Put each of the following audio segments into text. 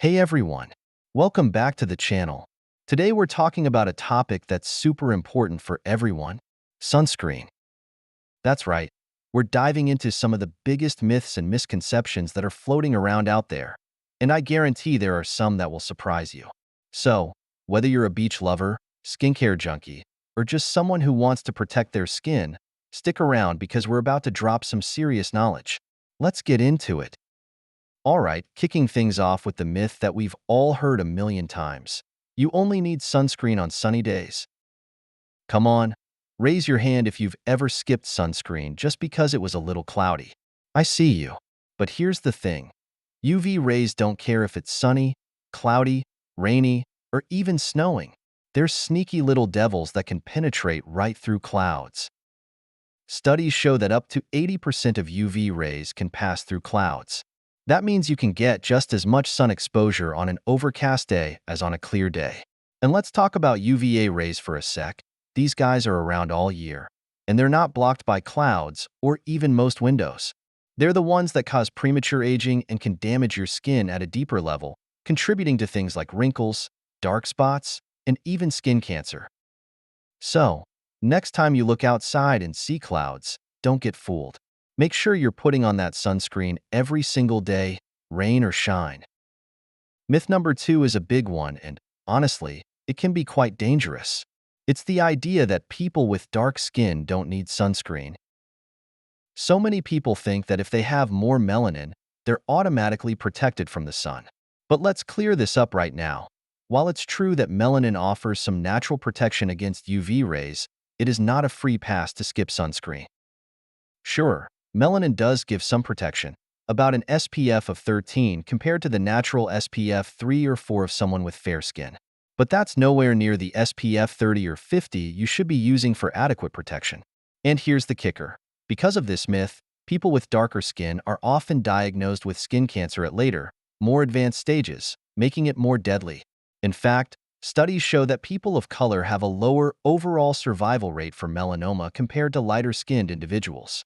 Hey everyone, welcome back to the channel. Today we're talking about a topic that's super important for everyone, sunscreen. That's right, we're diving into some of the biggest myths and misconceptions that are floating around out there, and I guarantee there are some that will surprise you. So, whether you're a beach lover, skincare junkie, or just someone who wants to protect their skin, stick around because we're about to drop some serious knowledge. Let's get into it. Alright, kicking things off with the myth that we've all heard a million times. You only need sunscreen on sunny days. Come on, raise your hand if you've ever skipped sunscreen just because it was a little cloudy. I see you. But here's the thing. UV rays don't care if it's sunny, cloudy, rainy, or even snowing. They're sneaky little devils that can penetrate right through clouds. Studies show that up to 80% of UV rays can pass through clouds. That means you can get just as much sun exposure on an overcast day as on a clear day. And let's talk about UVA rays for a sec. These guys are around all year, and they're not blocked by clouds or even most windows. They're the ones that cause premature aging and can damage your skin at a deeper level, contributing to things like wrinkles, dark spots, and even skin cancer. So, next time you look outside and see clouds, don't get fooled. Make sure you're putting on that sunscreen every single day, rain or shine. Myth number 2 is a big one, and honestly, it can be quite dangerous. It's the idea that people with dark skin don't need sunscreen. So many people think that if they have more melanin, they're automatically protected from the sun. But let's clear this up right now. While it's true that melanin offers some natural protection against UV rays, it is not a free pass to skip sunscreen. Sure, melanin does give some protection, about an SPF of 13 compared to the natural SPF 3 or 4 of someone with fair skin. But that's nowhere near the SPF 30 or 50 you should be using for adequate protection. And here's the kicker. Because of this myth, people with darker skin are often diagnosed with skin cancer at later, more advanced stages, making it more deadly. In fact, studies show that people of color have a lower overall survival rate for melanoma compared to lighter-skinned individuals.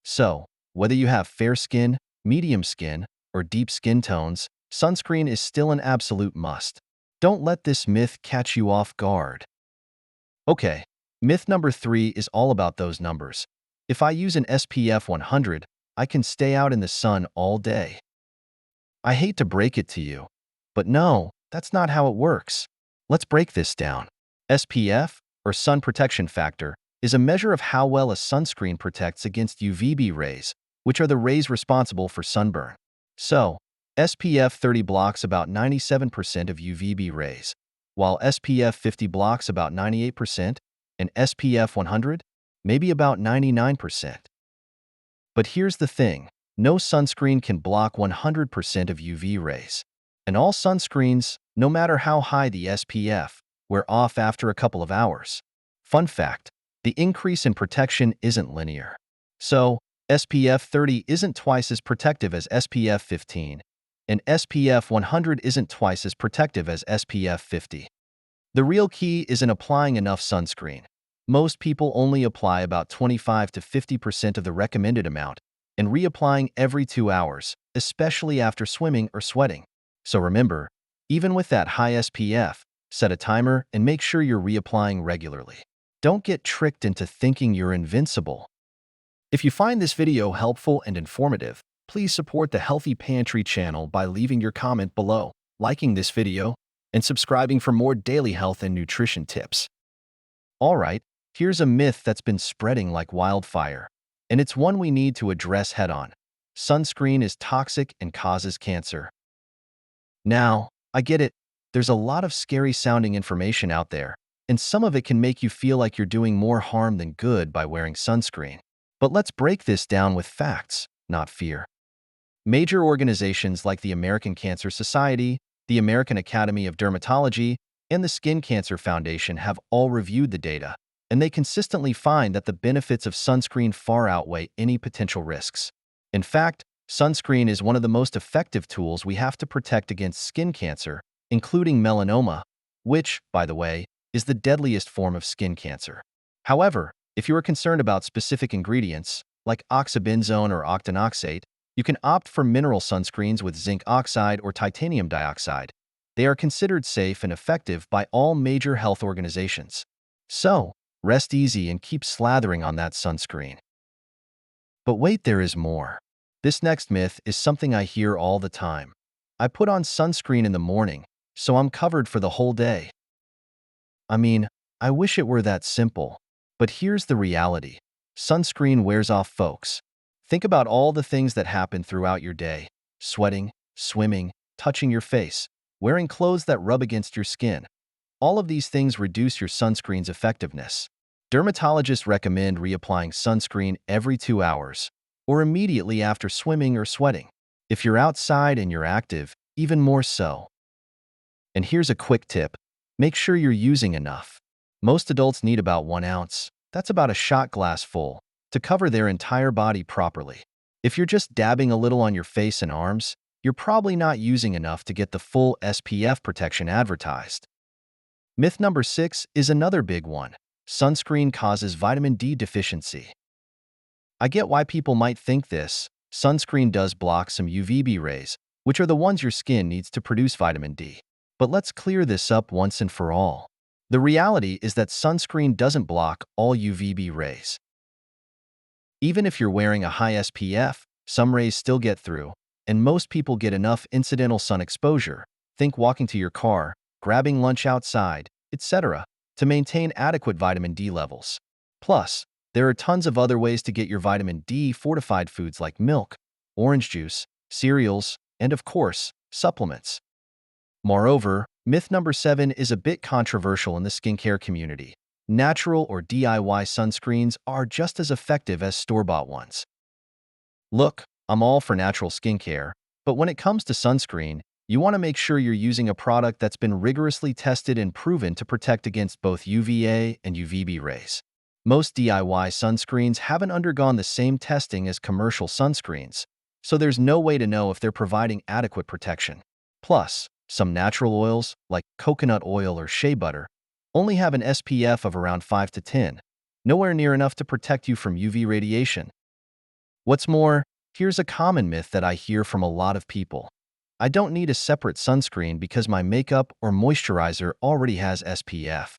So, whether you have fair skin, medium skin, or deep skin tones, sunscreen is still an absolute must. Don't let this myth catch you off guard. Okay, myth number 3 is all about those numbers. If I use an SPF 100, I can stay out in the sun all day. I hate to break it to you, but no, that's not how it works. Let's break this down. SPF, or sun protection factor, is a measure of how well a sunscreen protects against UVB rays, which are the rays responsible for sunburn. So, SPF 30 blocks about 97% of UVB rays, while SPF 50 blocks about 98%, and SPF 100, maybe about 99%. But here's the thing, no sunscreen can block 100% of UV rays. And all sunscreens, no matter how high the SPF, wear off after a couple of hours. Fun fact, the increase in protection isn't linear. So, SPF 30 isn't twice as protective as SPF 15, and SPF 100 isn't twice as protective as SPF 50. The real key is in applying enough sunscreen. Most people only apply about 25 to 50% of the recommended amount, and reapplying every 2 hours, especially after swimming or sweating. So remember, even with that high SPF, set a timer and make sure you're reapplying regularly. Don't get tricked into thinking you're invincible. If you find this video helpful and informative, please support the Healthy Pantry channel by leaving your comment below, liking this video, and subscribing for more daily health and nutrition tips. Alright, here's a myth that's been spreading like wildfire, and it's one we need to address head-on. Sunscreen is toxic and causes cancer. Now, I get it, there's a lot of scary-sounding information out there, and some of it can make you feel like you're doing more harm than good by wearing sunscreen. But let's break this down with facts, not fear. Major organizations like the American Cancer Society, the American Academy of Dermatology, and the Skin Cancer Foundation have all reviewed the data, and they consistently find that the benefits of sunscreen far outweigh any potential risks. In fact, sunscreen is one of the most effective tools we have to protect against skin cancer, including melanoma, which, by the way, is the deadliest form of skin cancer. However, if you are concerned about specific ingredients, like oxybenzone or octinoxate, You can opt for mineral sunscreens with zinc oxide or titanium dioxide. They are considered safe and effective by all major health organizations. So, rest easy and keep slathering on that sunscreen. But wait, there is more. This next myth is something I hear all the time. I put on sunscreen in the morning, so I'm covered for the whole day. I mean, I wish it were that simple. But here's the reality. Sunscreen wears off, folks. Think about all the things that happen throughout your day. Sweating, swimming, touching your face, wearing clothes that rub against your skin. All of these things reduce your sunscreen's effectiveness. Dermatologists recommend reapplying sunscreen every 2 hours, or immediately after swimming or sweating. If you're outside and you're active, even more so. And here's a quick tip. Make sure you're using enough. Most adults need about 1 ounce, that's about a shot glass full, to cover their entire body properly. If you're just dabbing a little on your face and arms, you're probably not using enough to get the full SPF protection advertised. Myth number 6 is another big one. Sunscreen causes vitamin D deficiency. I get why people might think this. Sunscreen does block some UVB rays, which are the ones your skin needs to produce vitamin D. But let's clear this up once and for all. The reality is that sunscreen doesn't block all UVB rays. Even if you're wearing a high SPF, some rays still get through, and most people get enough incidental sun exposure, think walking to your car, grabbing lunch outside, etc., to maintain adequate vitamin D levels. Plus, there are tons of other ways to get your vitamin D fortified foods like milk, orange juice, cereals, and of course, supplements. Moreover, myth number 7 is a bit controversial in the skincare community. Natural or DIY sunscreens are just as effective as store-bought ones. Look, I'm all for natural skincare, but when it comes to sunscreen, you want to make sure you're using a product that's been rigorously tested and proven to protect against both UVA and UVB rays. Most DIY sunscreens haven't undergone the same testing as commercial sunscreens, so there's no way to know if they're providing adequate protection. Plus, some natural oils, like coconut oil or shea butter, only have an SPF of around 5 to 10, nowhere near enough to protect you from UV radiation. What's more, here's a common myth that I hear from a lot of people. I don't need a separate sunscreen because my makeup or moisturizer already has SPF.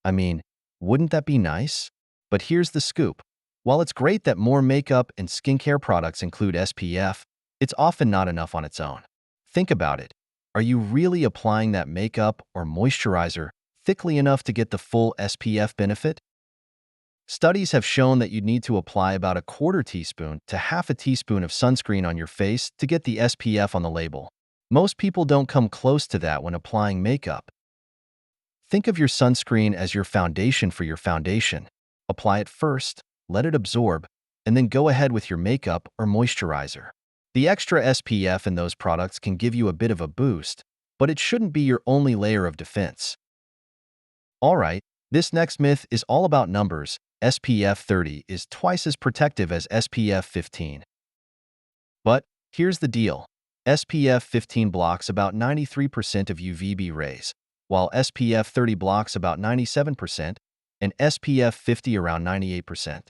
I mean, wouldn't that be nice? But here's the scoop. While it's great that more makeup and skincare products include SPF, it's often not enough on its own. Think about it. Are you really applying that makeup or moisturizer thickly enough to get the full SPF benefit? Studies have shown that you need to apply about a quarter teaspoon to half a teaspoon of sunscreen on your face to get the SPF on the label. Most people don't come close to that when applying makeup. Think of your sunscreen as your foundation for your foundation. Apply it first, let it absorb, and then go ahead with your makeup or moisturizer. The extra SPF in those products can give you a bit of a boost, but it shouldn't be your only layer of defense. Alright, this next myth is all about numbers. SPF 30 is twice as protective as SPF 15. But here's the deal. SPF 15 blocks about 93% of UVB rays, while SPF 30 blocks about 97% and SPF 50 around 98%.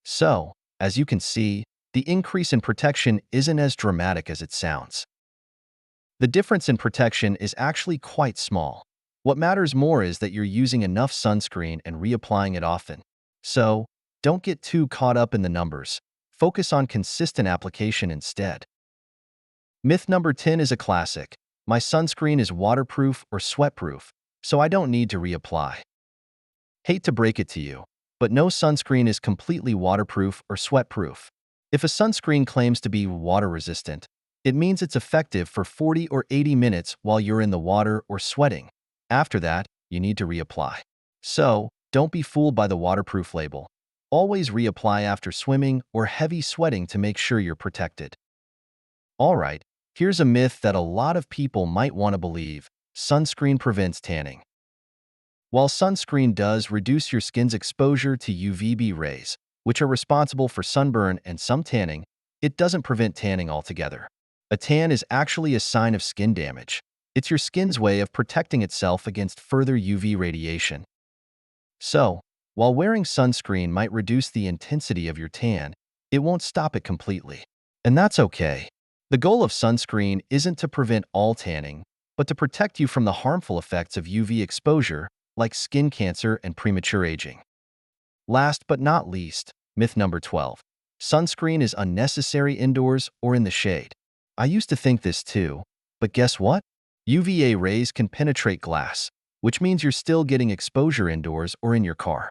So, as you can see, the increase in protection isn't as dramatic as it sounds. The difference in protection is actually quite small. What matters more is that you're using enough sunscreen and reapplying it often. So, don't get too caught up in the numbers. Focus on consistent application instead. Myth number 10 is a classic. My sunscreen is waterproof or sweatproof, so I don't need to reapply. Hate to break it to you, but no sunscreen is completely waterproof or sweatproof. If a sunscreen claims to be water-resistant, it means it's effective for 40 or 80 minutes while you're in the water or sweating. After that, you need to reapply. So, don't be fooled by the waterproof label. Always reapply after swimming or heavy sweating to make sure you're protected. Alright, here's a myth that a lot of people might want to believe. Sunscreen prevents tanning. While sunscreen does reduce your skin's exposure to UVB rays, which are responsible for sunburn and some tanning, it doesn't prevent tanning altogether. A tan is actually a sign of skin damage. It's your skin's way of protecting itself against further UV radiation. So, while wearing sunscreen might reduce the intensity of your tan, it won't stop it completely. And that's okay. The goal of sunscreen isn't to prevent all tanning, but to protect you from the harmful effects of UV exposure, like skin cancer and premature aging. Last but not least, myth number 12. Sunscreen is unnecessary indoors or in the shade. I used to think this too, but guess what? UVA rays can penetrate glass, which means you're still getting exposure indoors or in your car.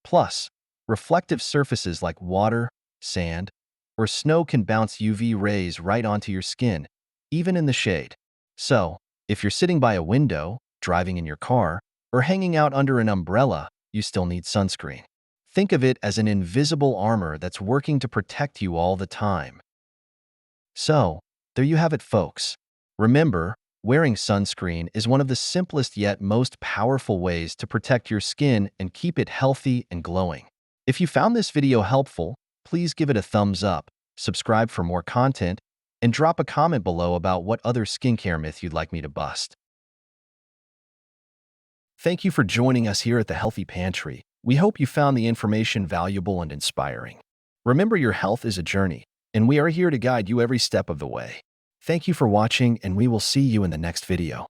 Plus, reflective surfaces like water, sand, or snow can bounce UV rays right onto your skin, even in the shade. So, if you're sitting by a window, driving in your car, or hanging out under an umbrella, you still need sunscreen. Think of it as an invisible armor that's working to protect you all the time. So, there you have it, folks. Remember, wearing sunscreen is one of the simplest yet most powerful ways to protect your skin and keep it healthy and glowing. If you found this video helpful, please give it a thumbs up, subscribe for more content, and drop a comment below about what other skincare myth you'd like me to bust. Thank you for joining us here at the Healthy Pantry. We hope you found the information valuable and inspiring. Remember, your health is a journey, and we are here to guide you every step of the way. Thank you for watching, and we will see you in the next video.